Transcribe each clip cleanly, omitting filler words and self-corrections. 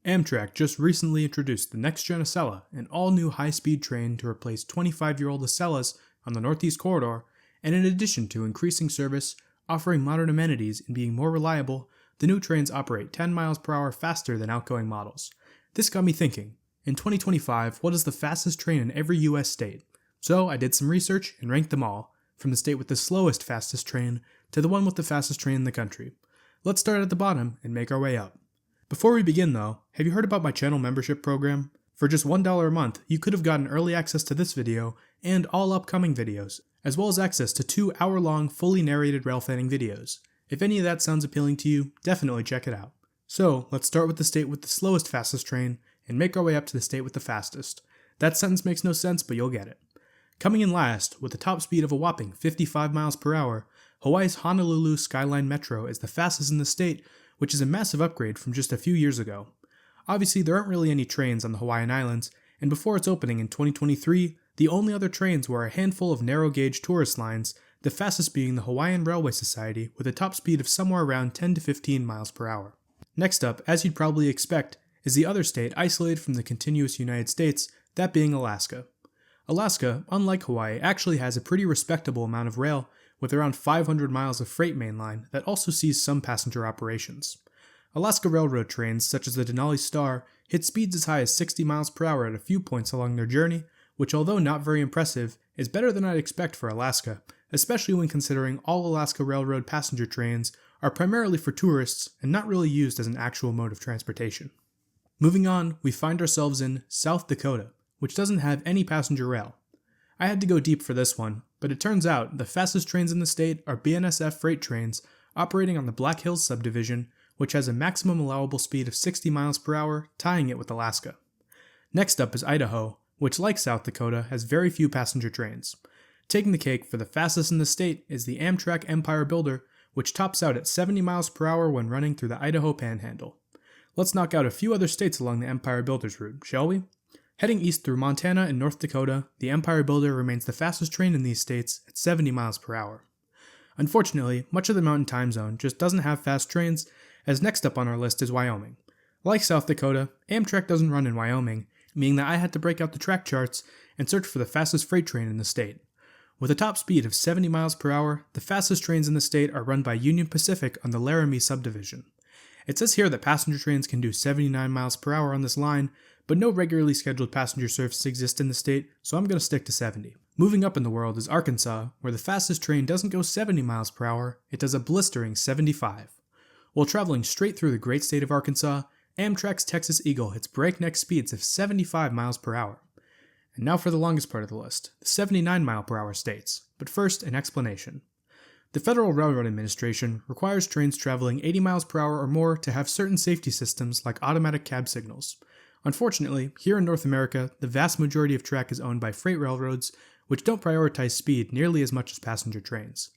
Amtrak just recently introduced the next-gen Acela, an all-new high-speed train to replace 25-year-old Acelas on the Northeast Corridor, and in addition to increasing service, offering modern amenities, and being more reliable, the new trains operate 10 miles per hour faster than outgoing models. This got me thinking, in 2025, what is the fastest train in every US state? So I did some research and ranked them all, from the state with the slowest fastest train to the one with the fastest train in the country. Let's start at the bottom and make our way up. Before we begin though, have you heard about my channel membership program? For just $1 a month, you could have gotten early access to this video and all upcoming videos, as well as access to 2 hour-long fully narrated railfanning videos. If any of that sounds appealing to you, definitely check it out. So, let's start with the state with the slowest fastest train and make our way up to the state with the fastest. That sentence makes no sense, but you'll get it. Coming in last, with a top speed of a whopping 55 miles per hour, Hawaii's Honolulu Skyline Metro is the fastest in the state, which is a massive upgrade from just a few years ago. Obviously, there aren't really any trains on the Hawaiian Islands, and before its opening in 2023, the only other trains were a handful of narrow-gauge tourist lines, the fastest being the Hawaiian Railway Society with a top speed of somewhere around 10 to 15 miles per hour. Next up, as you'd probably expect, is the other state isolated from the continuous United States, that being Alaska. Alaska, unlike Hawaii, actually has a pretty respectable amount of rail, with around 500 miles of freight mainline that also sees some passenger operations. Alaska Railroad trains, such as the Denali Star, hit speeds as high as 60 miles per hour at a few points along their journey, which, although not very impressive, is better than I'd expect for Alaska, especially when considering all Alaska Railroad passenger trains are primarily for tourists and not really used as an actual mode of transportation. Moving on, we find ourselves in South Dakota, which doesn't have any passenger rail. I had to go deep for this one, but it turns out the fastest trains in the state are BNSF freight trains operating on the Black Hills subdivision, which has a maximum allowable speed of 60 miles per hour, tying it with Alaska. Next up is Idaho, which, like South Dakota, has very few passenger trains. Taking the cake for the fastest in the state is the Amtrak Empire Builder, which tops out at 70 miles per hour when running through the Idaho Panhandle. Let's knock out a few other states along the Empire Builder's route, shall we? Heading east through Montana and North Dakota, the Empire Builder remains the fastest train in these states at 70 miles per hour. Unfortunately, much of the Mountain Time Zone just doesn't have fast trains, as next up on our list is Wyoming. Like South Dakota, Amtrak doesn't run in Wyoming, meaning that I had to break out the track charts and search for the fastest freight train in the state. With a top speed of 70 miles per hour, the fastest trains in the state are run by Union Pacific on the Laramie subdivision. It says here that passenger trains can do 79 miles per hour on this line, but no regularly scheduled passenger service exists in the state, so I'm going to stick to 70. Moving up in the world is Arkansas, where the fastest train doesn't go 70 miles per hour, it does a blistering 75. While traveling straight through the great state of Arkansas, Amtrak's Texas Eagle hits breakneck speeds of 75 miles per hour. And now for the longest part of the list, the 79 mile per hour states. But first, an explanation. The Federal Railroad Administration requires trains traveling 80 miles per hour or more to have certain safety systems like automatic cab signals. Unfortunately, here in North America, the vast majority of track is owned by freight railroads, which don't prioritize speed nearly as much as passenger trains.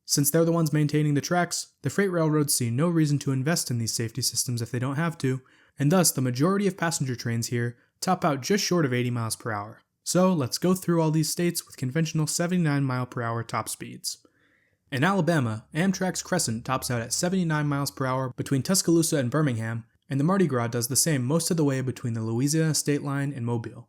Since they're the ones maintaining the tracks, the freight railroads see no reason to invest in these safety systems if they don't have to, and thus the majority of passenger trains here top out just short of 80 miles per hour. So let's go through all these states with conventional 79 mile per hour top speeds. In Alabama, Amtrak's Crescent tops out at 79 miles per hour between Tuscaloosa and Birmingham, and the Mardi Gras does the same most of the way between the Louisiana state line and Mobile.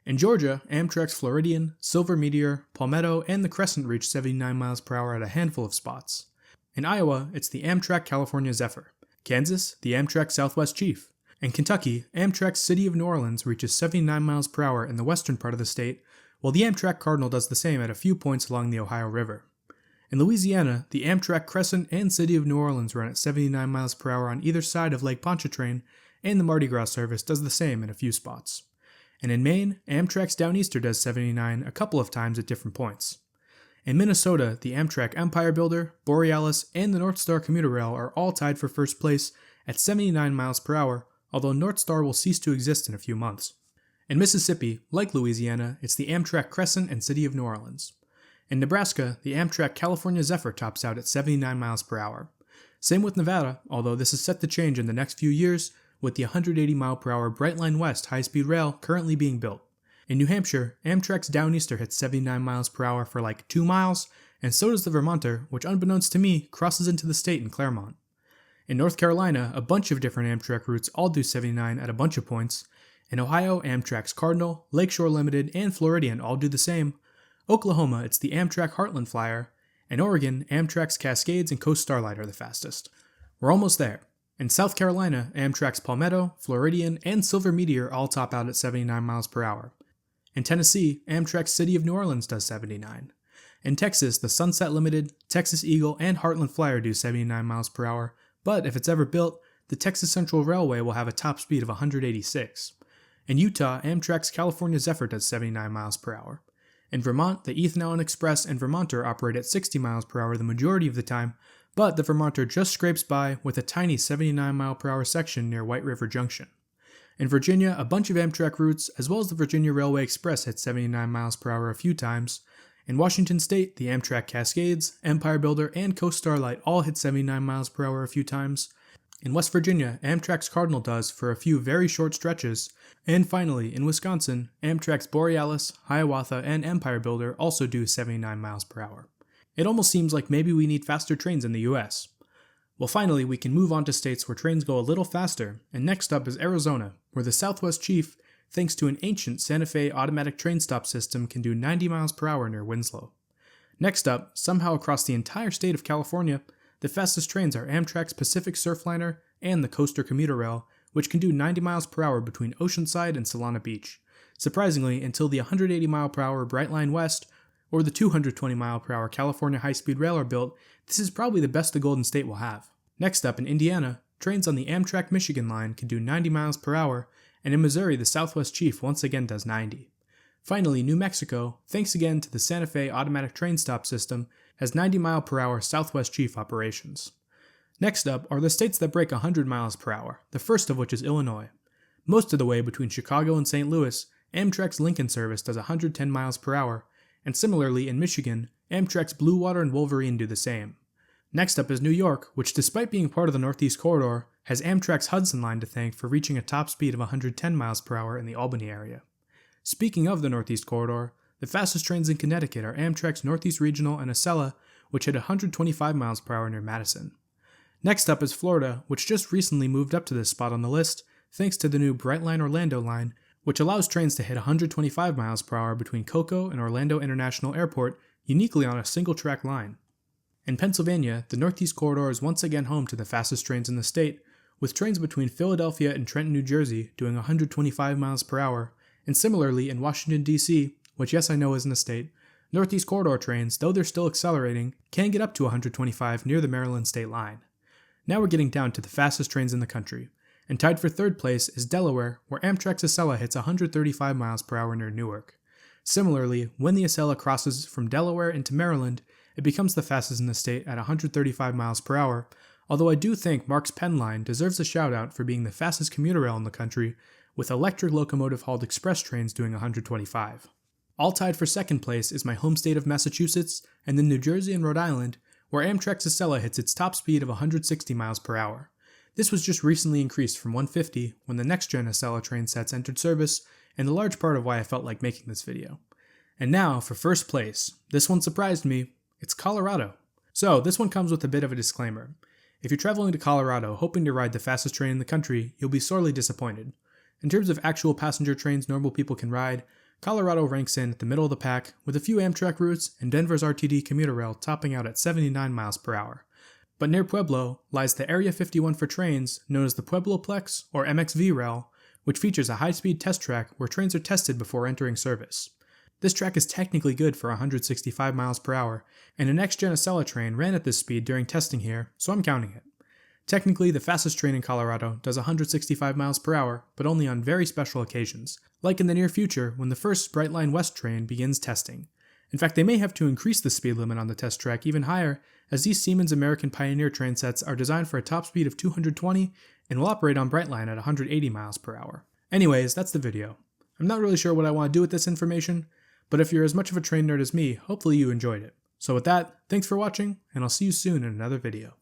In Georgia, Amtrak's Floridian, Silver Meteor, Palmetto, and the Crescent reach 79 miles per hour at a handful of spots. In Iowa, it's the Amtrak California Zephyr. Kansas, the Amtrak Southwest Chief. In Kentucky, Amtrak's City of New Orleans reaches 79 miles per hour in the western part of the state, while the Amtrak Cardinal does the same at a few points along the Ohio River. In Louisiana, the Amtrak Crescent and City of New Orleans run at 79 miles per hour on either side of Lake Pontchartrain, and the Mardi Gras service does the same in a few spots. And in Maine, Amtrak's Downeaster does 79 a couple of times at different points. In Minnesota, the Amtrak Empire Builder, Borealis, and the North Star Commuter Rail are all tied for first place at 79 miles per hour, although North Star will cease to exist in a few months. In Mississippi, like Louisiana, it's the Amtrak Crescent and City of New Orleans. In Nebraska, the Amtrak California Zephyr tops out at 79 miles per hour. Same with Nevada, although this is set to change in the next few years, with the 180 mile per hour Brightline West high-speed rail currently being built. In New Hampshire, Amtrak's Downeaster hits 79 miles per hour for like 2 miles, and so does the Vermonter, which unbeknownst to me, crosses into the state in Claremont. In North Carolina, a bunch of different Amtrak routes all do 79 at a bunch of points. In Ohio, Amtrak's Cardinal, Lakeshore Limited, and Floridian all do the same. Oklahoma, it's the Amtrak Heartland Flyer. In Oregon, Amtrak's Cascades and Coast Starlight are the fastest. We're almost there. In South Carolina, Amtrak's Palmetto, Floridian, and Silver Meteor all top out at 79 miles per hour. In Tennessee, Amtrak's City of New Orleans does 79. In Texas, the Sunset Limited, Texas Eagle, and Heartland Flyer do 79 miles per hour, but if it's ever built, the Texas Central Railway will have a top speed of 186. In Utah, Amtrak's California Zephyr does 79 miles per hour. In Vermont, the Ethan Allen Express and Vermonter operate at 60 miles per hour the majority of the time, but the Vermonter just scrapes by with a tiny 79 mile per hour section near White River Junction. In Virginia, a bunch of Amtrak routes, as well as the Virginia Railway Express, hit 79 miles per hour a few times. In Washington State, the Amtrak Cascades, Empire Builder, and Coast Starlight all hit 79 miles per hour a few times. In West Virginia, Amtrak's Cardinal does for a few very short stretches. And finally, in Wisconsin, Amtrak's Borealis, Hiawatha, and Empire Builder also do 79 miles per hour. It almost seems like maybe we need faster trains in the US. Well, finally, we can move on to states where trains go a little faster, and next up is Arizona, where the Southwest Chief, thanks to an ancient Santa Fe automatic train stop system, can do 90 miles per hour near Winslow. Next up, somehow across the entire state of California, the fastest trains are Amtrak's Pacific Surfliner and the Coaster Commuter Rail, which can do 90 miles per hour between Oceanside and Solana Beach. Surprisingly, until the 180 mile per hour Brightline West or the 220 mile per hour California high-speed rail are built, this is probably the best the Golden State will have. Next up, in Indiana, trains on the Amtrak Michigan line can do 90 miles per hour, and in Missouri, the Southwest Chief once again does 90. Finally, New Mexico, thanks again to the Santa Fe automatic train stop system, has 90 mile per hour Southwest Chief operations. Next up are the states that break 100 miles per hour, the first of which is Illinois. Most of the way between Chicago and St. Louis, Amtrak's Lincoln service does 110 miles per hour, and similarly in Michigan, Amtrak's Blue Water and Wolverine do the same. Next up is New York, which despite being part of the Northeast Corridor, has Amtrak's Hudson Line to thank for reaching a top speed of 110 miles per hour in the Albany area. Speaking of the Northeast Corridor, the fastest trains in Connecticut are Amtrak's Northeast Regional and Acela, which hit 125 miles per hour near Madison. Next up is Florida, which just recently moved up to this spot on the list, thanks to the new Brightline Orlando line, which allows trains to hit 125 miles per hour between Cocoa and Orlando International Airport, uniquely on a single-track line. In Pennsylvania, the Northeast Corridor is once again home to the fastest trains in the state, with trains between Philadelphia and Trenton, New Jersey doing 125 miles per hour, and similarly in Washington, D.C., which yes I know isn't a state, Northeast Corridor trains, though they're still accelerating, can get up to 125 near the Maryland state line. Now we're getting down to the fastest trains in the country, and tied for third place is Delaware, where Amtrak's Acela hits 135 miles per hour near Newark. Similarly, when the Acela crosses from Delaware into Maryland, it becomes the fastest in the state at 135 miles per hour, although I do think Mark's Penn Line deserves a shout out for being the fastest commuter rail in the country, with electric locomotive-hauled express trains doing 125. All tied for second place is my home state of Massachusetts, and then New Jersey and Rhode Island, where Amtrak's Acela hits its top speed of 160 miles per hour. This was just recently increased from 150 when the next-gen Acela train sets entered service, and a large part of why I felt like making this video. And now, for first place. This one surprised me. It's Colorado. So, this one comes with a bit of a disclaimer. If you're traveling to Colorado hoping to ride the fastest train in the country, you'll be sorely disappointed. In terms of actual passenger trains normal people can ride, Colorado ranks in at the middle of the pack with a few Amtrak routes and Denver's RTD commuter rail topping out at 79 miles per hour. But near Pueblo lies the Area 51 for trains known as the Puebloplex or MXV rail, which features a high-speed test track where trains are tested before entering service. This track is technically good for 165 miles per hour, and a next-gen Acela train ran at this speed during testing here, so I'm counting it. Technically, the fastest train in Colorado does 165 miles per hour, but only on very special occasions, like in the near future when the first Brightline West train begins testing. In fact, they may have to increase the speed limit on the test track even higher, as these Siemens American Pioneer train sets are designed for a top speed of 220 and will operate on Brightline at 180 miles per hour. Anyways, that's the video. I'm not really sure what I want to do with this information, but if you're as much of a train nerd as me, hopefully you enjoyed it. So with that, thanks for watching, and I'll see you soon in another video.